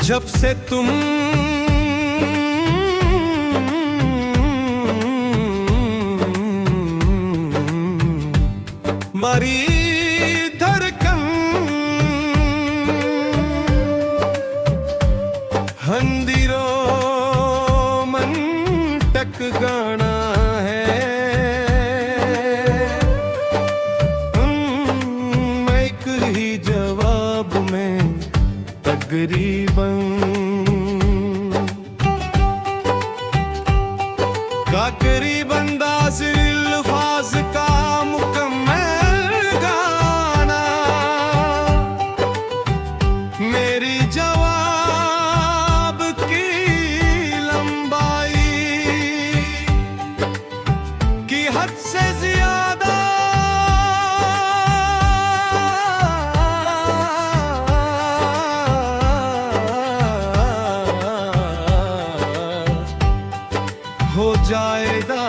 जब से तुम मारी धड़कन हंदिरो मन टक गाना है। मैं एक ही जवाब में तकरीबन तकरीबन दास अल्फाज का मुकम्मल गाना मेरी जवाब की लंबाई की हद से ज्यादा हो जाएगा।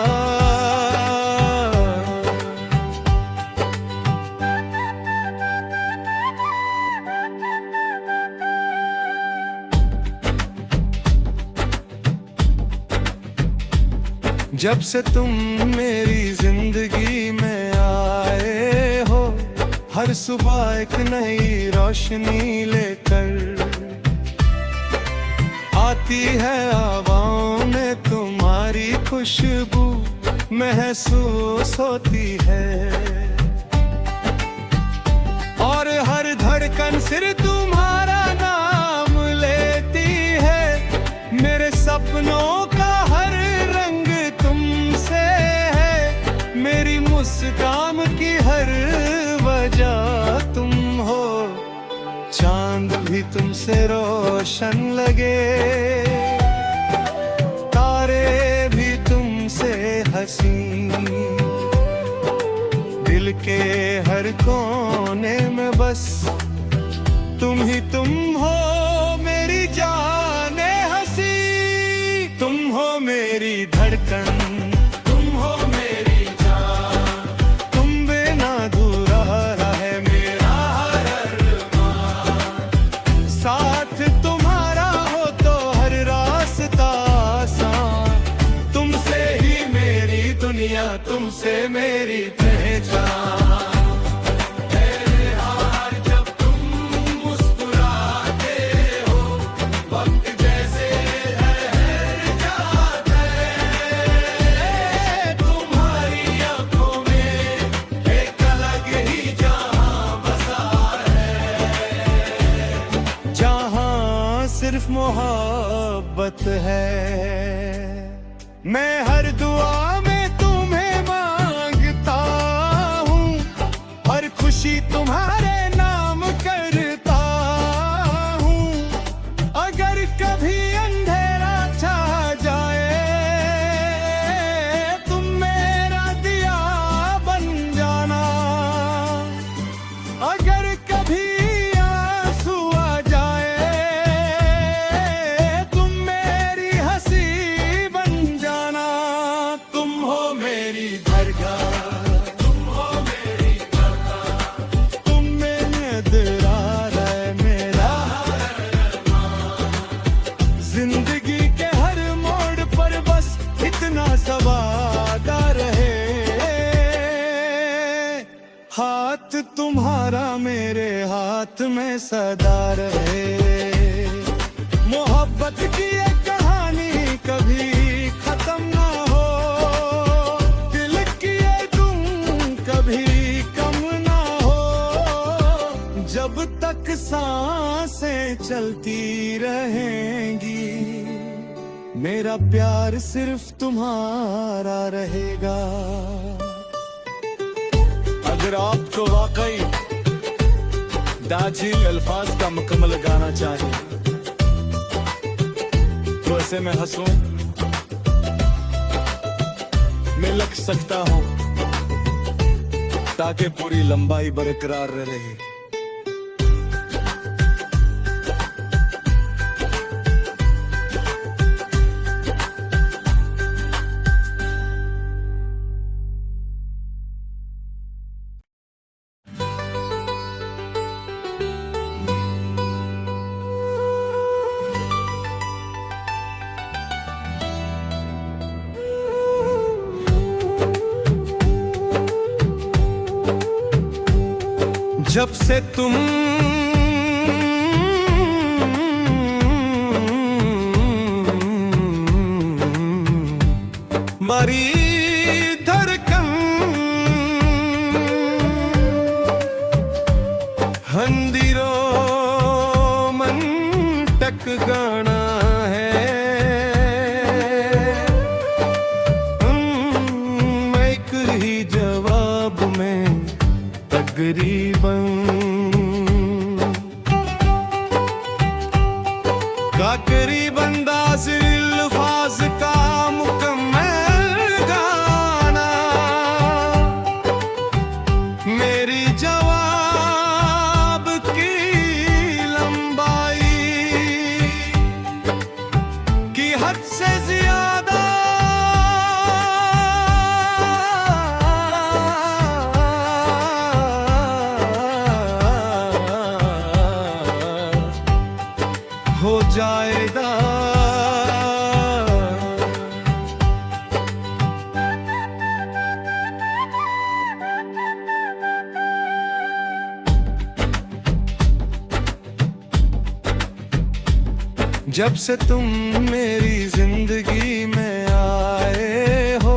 जब से तुम मेरी जिंदगी में आए हो, हर सुबह एक नई रोशनी लेकर आती है हवाओं में तुम्हारी खुशबू महसूस होती है। और हर धड़कन सिर्फ तुम्हारा नाम लेती है। मेरे सपनों का हर रंग तुमसे है। मेरी मुस्कान की हर वजह तुम हो। चांद भी तुमसे रोशन लगे, तारे भी तुमसे हंसी। दिल के हर कोने में बस तुम ही तुम हो मेरी जाने हंसी। तुम हो मेरी धड़कन, तुम हो मेरी जान। तुम बिना अधूरा है मेरा हर अरमान। साथ तुम्हारा हो तो हर रास्ता आसान। तुमसे ही मेरी दुनिया, तुमसे मेरी पहचान। सिर्फ मोहब्बत है। मैं हर दुआ में तुम्हें मांगता हूँ, हर खुशी तुम्हारे नाम करता हूँ। अगर कभी अंधेरा छा जाए, तुम मेरा दिया बन जाना। अगर कभी जिंदगी के हर मोड़ पर बस इतना सवादा रहे। हाथ तुम्हारा मेरे हाथ में सदा रहे। मोहब्बत की ये कहानी कभी खत्म ना हो। दिल की ये धुन कभी कम ना हो। जब तक सांसें चलती रहेंगी, मेरा प्यार सिर्फ तुम्हारा रहेगा। अगर आपको वाकई दार्जिलिंग अल्फाज का मुकम्मल गाना चाहिए तो ऐसे मैं हंसूं, मैं लग सकता हूं ताकि पूरी लंबाई बरकरार रहे। जब से तुम मारी धड़कन हंदिरो मन टक गाना है। मैं एक ही जवाब में तकरीबन अंदाज़ अल्फाज का मुकम्मल गाना मेरी जवाब की लंबाई की हद से ज्यादा हो जाएगा। जब से तुम मेरी जिंदगी में आए हो,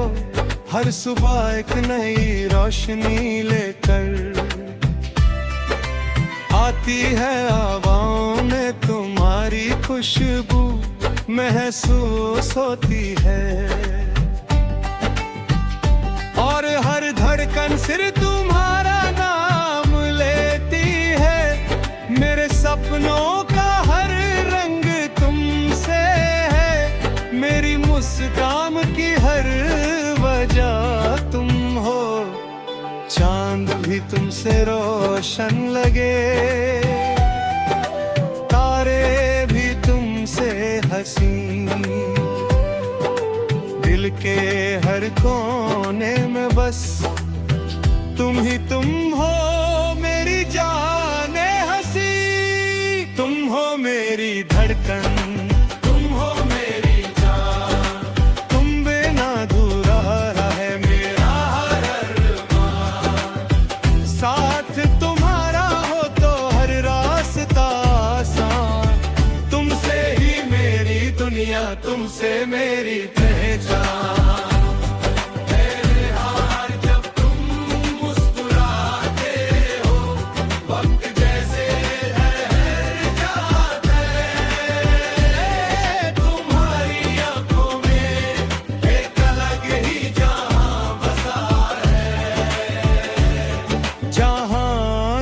हर सुबह एक नई रोशनी लेकर आती है हवाओं में तुम्हारी खुशबू महसूस होती है, और हर धड़कन सिर्फ तुम्हारा नाम लेती है। मेरे सपनों का हर रंग तुमसे है, मेरी मुस्कान की हर वजह तुम हो। चांद भी तुमसे रोशन लगे, तारे भी तुमसे हसीन, दिल के हर कोने में बस तुम ही तुम हो मेरी जाने हंसी। तुम हो मेरी धड़कन, तुम हो मेरी जान, तुम बिना अधूरा है मेरा हर अरमान। साथ तुम्हारा हो तो हर रास्ता आसान, तुमसे ही मेरी दुनिया, तुमसे मेरी पहचान।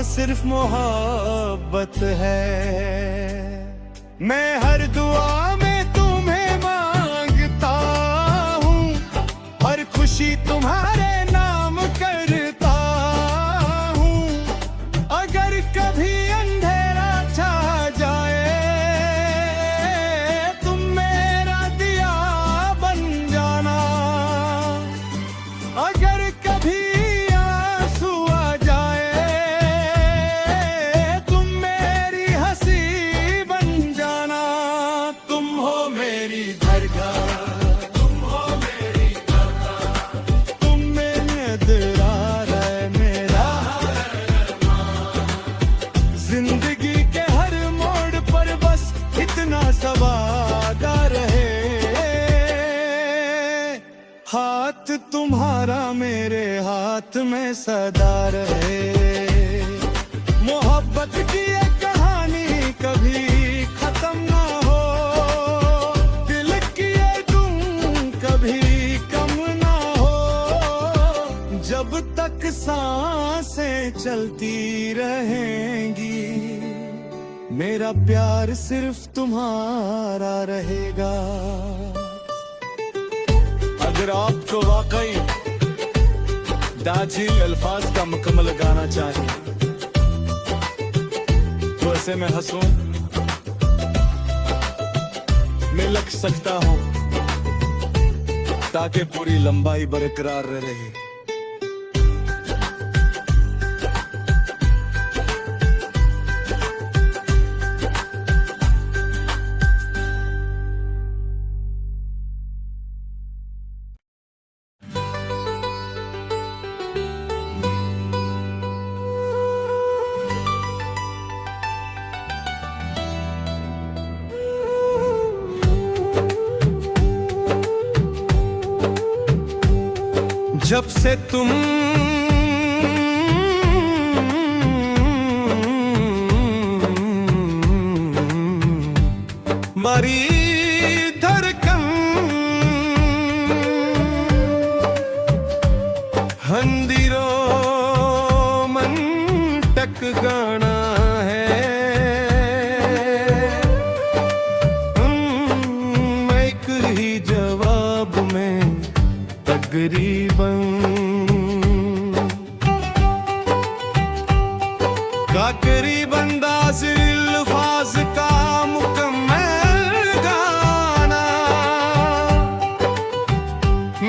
सिर्फ मोहब्बत है, मैं हर दुआ में तुम्हें मांगता हूँ, हर खुशी तुम्हारे नाम करता हूँ। अगर कभी अंधेरा छा जाए, तुम मेरा दिया बन जाना। अगर कभी जिंदगी के हर मोड़ पर बस इतना सवादा रहे, हाथ तुम्हारा मेरे हाथ में सदा रहे। मोहब्बत की ये कहानी कभी खत्म ना हो, दिल की ये धुन कभी कम ना हो। जब तक सांसें चलती रहेंगी, मेरा प्यार सिर्फ तुम्हारा रहेगा। अगर आपको वाकई दार्जिलिंग अल्फाज का मुकम्मल गाना चाहिए तो ऐसे मैं हंसूं, मैं लग सकता हूं ताकि पूरी लंबाई बरकरार रहे। जब से तुम मारी धड़कन हंदिरो मन टक गाना है एक ही जवाब में तकरीबन अंदाज अल्फाज का मुकम्मल गाना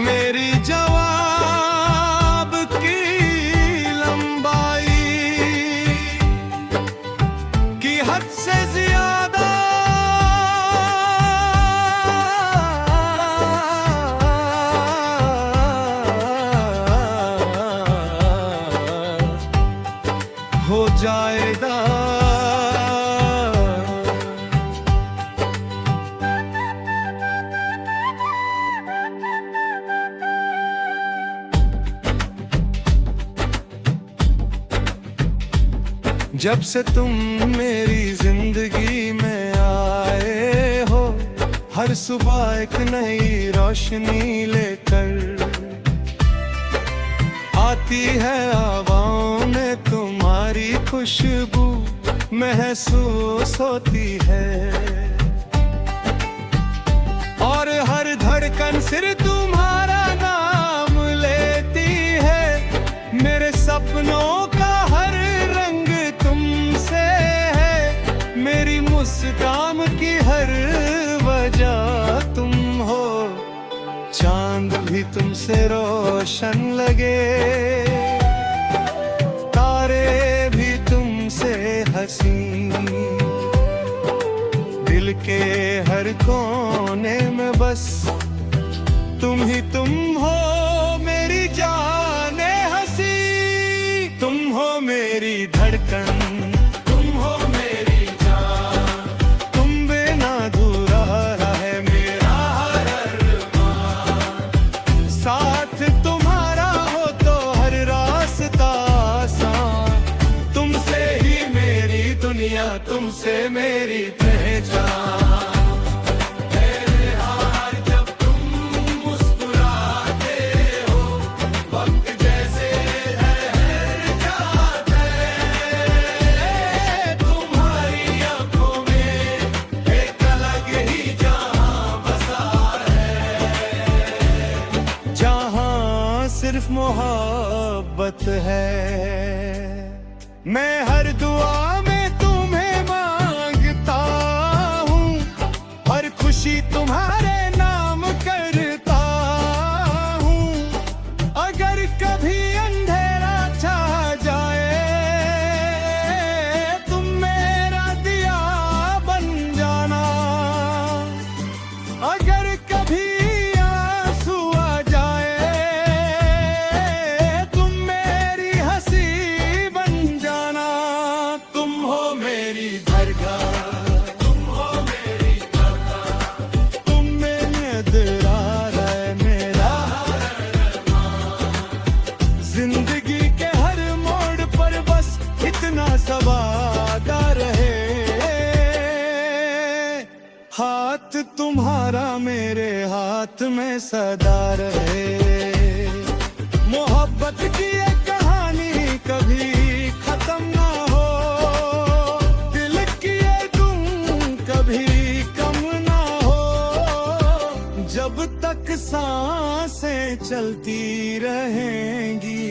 मेरी जवाब की लंबाई की हद से ज्यादा हो जाएगा। जब से तुम मेरी जिंदगी में आए हो, हर सुबह एक नई रोशनी लेकर आती है हवाओं में तुम्हारी खुशबू महसूस होती है और हर धड़कन सिर्फ तुम्हारा नाम लेती है। मेरे सपनों का हर रंग तुमसे है, मेरी मुस्कान की हर वजह तुम हो। चांद भी तुमसे रोशन लगे, तारे भी तुमसे हंसी, दिल के हर कोने में बस तुम ही तुम हो मेरी जाने हंसी। तुम हो मेरी धड़कन, तुम हो मेरी जान, तुम बिना अधूरा है मेरा हर अरमान। साथ तुम्हारा हो तो हर रास्ता आसान, तुमसे ही मेरी दुनिया, तुमसे मेरी पहचान। सिर्फ मोहब्बत है, मैं हर दुआ में तुम्हें मांगता हूँ, हर खुशी तुम्हारे नाम करता हूँ। अगर कभी अंधेरा छा जाए, तुम मेरा दिया बन जाना। अगर कभी हाथ तुम्हारा मेरे हाथ में सदा रहे। मोहब्बत की ये कहानी कभी खत्म ना हो, दिल की ये धुन कभी कम ना हो। जब तक सांसें चलती रहेंगी,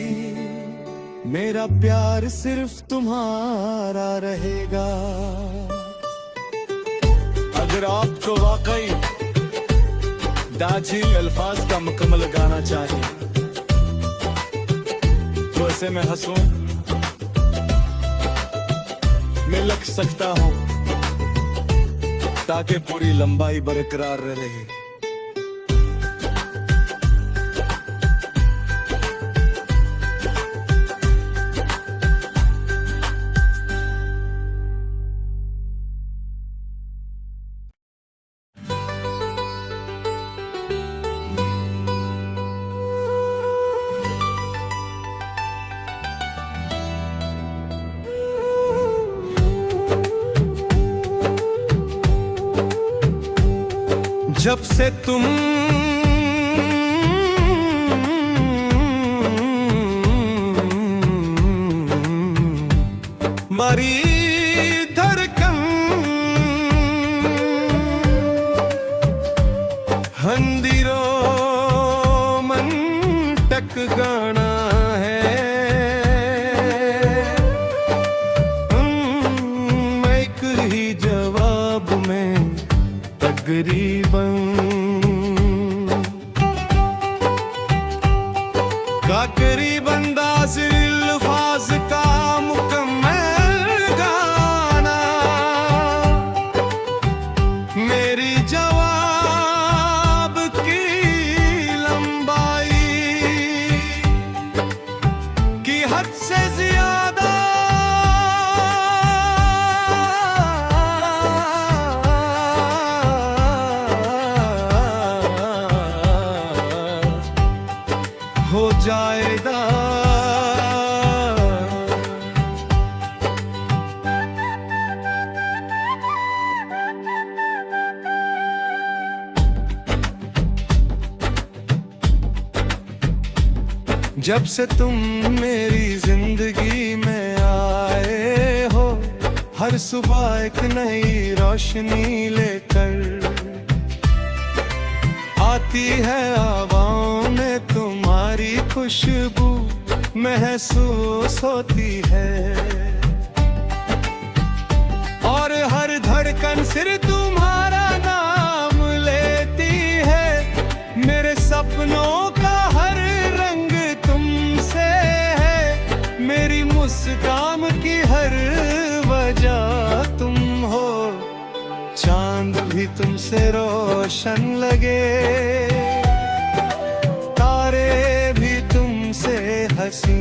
मेरा प्यार सिर्फ तुम्हारा रहेगा। अगर आपको वाकई दार्जिलिंग अल्फाज का मुकम्मल गाना चाहिए तो ऐसे मैं हंसूं, मैं लग सकता हूं ताकि पूरी लंबाई बरकरार रहे। जब से तुम मारी धड़कन हंदिरो मन टक गाना है। मैं एक ही जवाब में तकरीबन अंदाज अल्फाज का मुकम्मल गाना मेरी जवाब की लंबाई की हद से ज्यादा हो जाएगा। जब से तुम मेरी जिंदगी में आए हो, हर सुबह एक नई रोशनी लेकर आती है हवाओं में तुम्हारी खुशबू महसूस होती है। और हर धड़कन सिर्फ तुम्हारा नाम लेती है। मेरे सपनों का हर रंग तुमसे है। मेरी मुस्कान की हर वजह तुम हो। चांद भी तुमसे रोशन लगे, तारे भी तुमसे हंसी।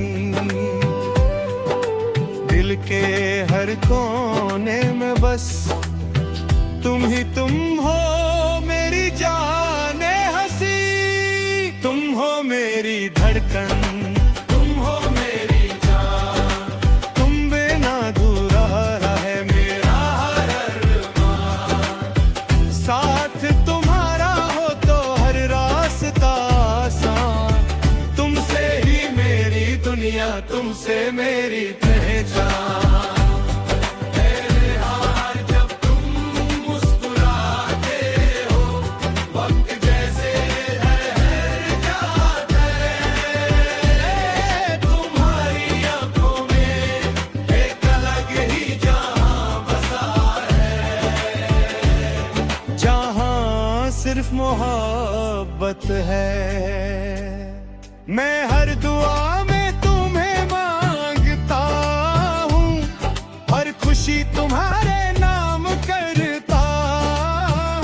दिल के हर कोने में बस तुम ही तुम हो मेरी जाने हंसी। तुम हो मेरी धड़कन, तुम हो मेरी जान। तुम बिना अधूरा है मेरा हर अरमान। साथ तुम्हारा हो तो हर रास्ता आसान। तुमसे ही मेरी दुनिया, तुमसे मेरी पहचान। सिर्फ मोहब्बत है। मैं हर दुआ में तुम्हें मांगता हूँ, हर खुशी तुम्हारे नाम करता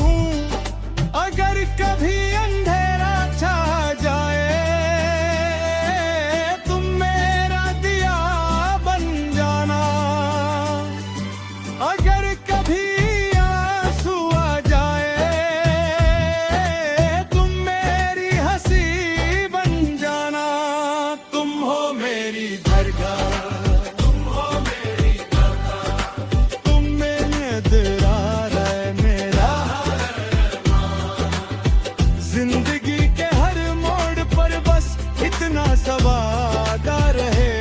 हूँ। अगर कभी अंधेरा छा जाए, तुम मेरा दिया बन जाना। अगर कभी जिंदगी के हर मोड़ पर बस इतना सवादा रहे।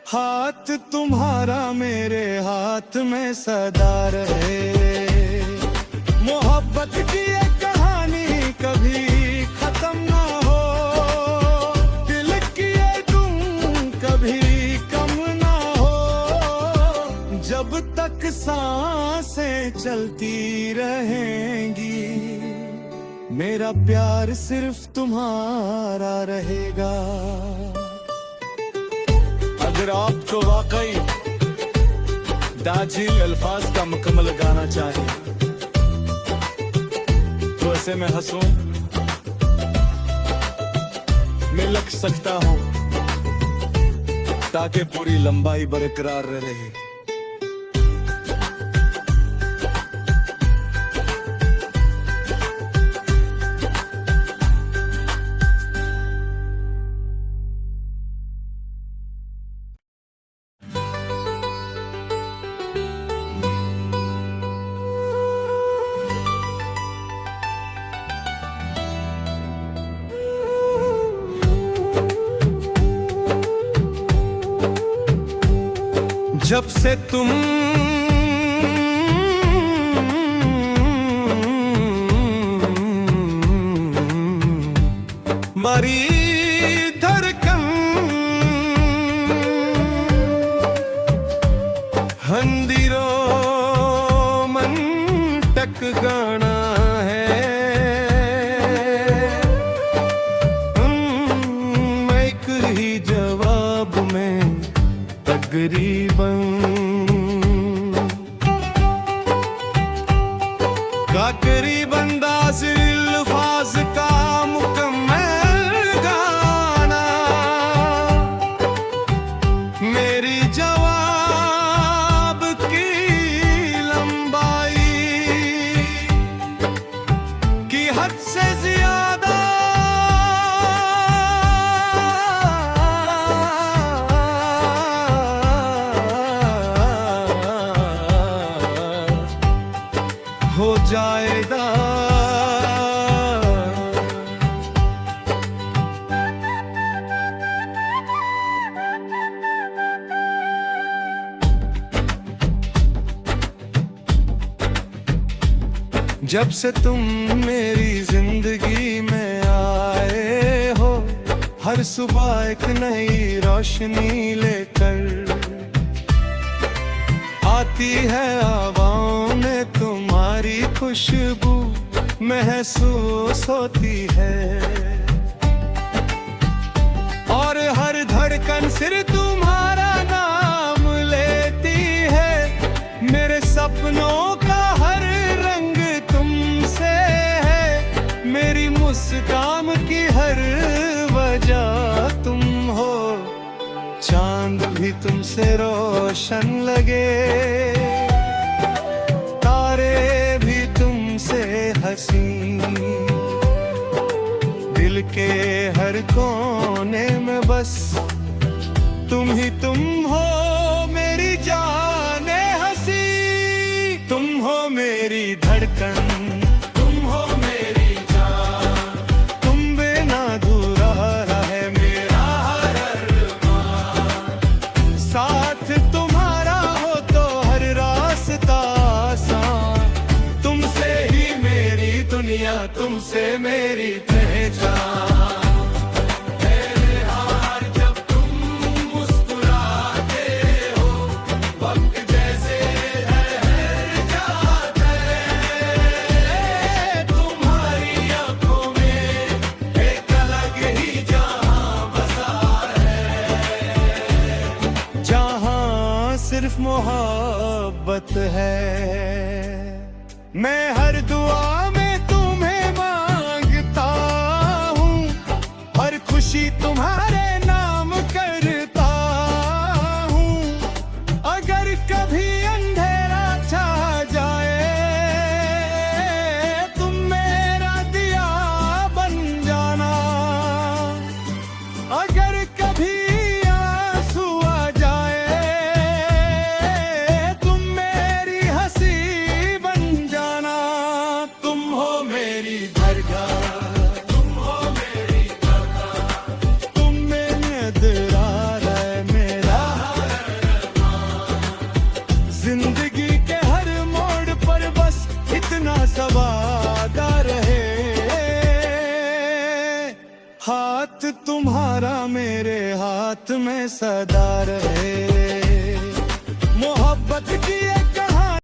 हाथ तुम्हारा मेरे हाथ में सदा रहे। मोहब्बत की ये कहानी कभी खत्म ना हो। दिल की ये धुन कभी कम ना हो। जब तक सांसें चलती रहेंगी, मेरा प्यार सिर्फ तुम्हारा रहेगा। अगर आपको वाकई दार्जिलिंग अल्फाज का मुकम्मल गाना चाहिए तो ऐसे में हंसूं, मैं लग सकता हूं ताकि पूरी लंबाई बरकरार रहे। जब से तुम मारी धड़कन हंदिरो मन टक गाना है। मैं एक ही जवाब में तकरीबन अंदाज अल्फाज का मुकम्मल गाना मेरी जवाब की लंबाई की हद से ज्यादा हो जाएगा। जब से तुम मेरी जिंदगी में आए हो, हर सुबह एक नई रोशनी लेकर आती है हवाओं में तुम्हारी खुशबू महसूस होती है। और हर धड़कन सिर्फ तुम्हारा नाम लेती है। मेरे सपनों का हर रंग तुमसे है। मेरी मुस्कान की हर वजह तुम हो। चांद भी तुमसे रोशन लगे, तारे भी तुमसे हंसी। दिल के हर कोने में बस तुम ही तुम हो मेरी जाने हंसी। तुम हो मेरी धड़कन, तुम हो मेरी जान, तुम बिना अधूरा है मेरा हर अरमान। साथ तुम्हारा हो तो हर रास्ता आसान। तुमसे ही मेरी दुनिया, तुमसे मेरी पहचान। सिर्फ मोहब्बत है। मैं हर दुआ में तुम्हें मांगता हूँ, हर खुशी तुम्हारे नाम करता हूँ। अगर कभी अंधेरा छा जाए, तुम मेरा दिया बन जाना। अगर कभी जिंदगी के हर मोड़ पर बस इतना सवादा रहे। हाथ तुम्हारा मेरे हाथ में सदा रहे।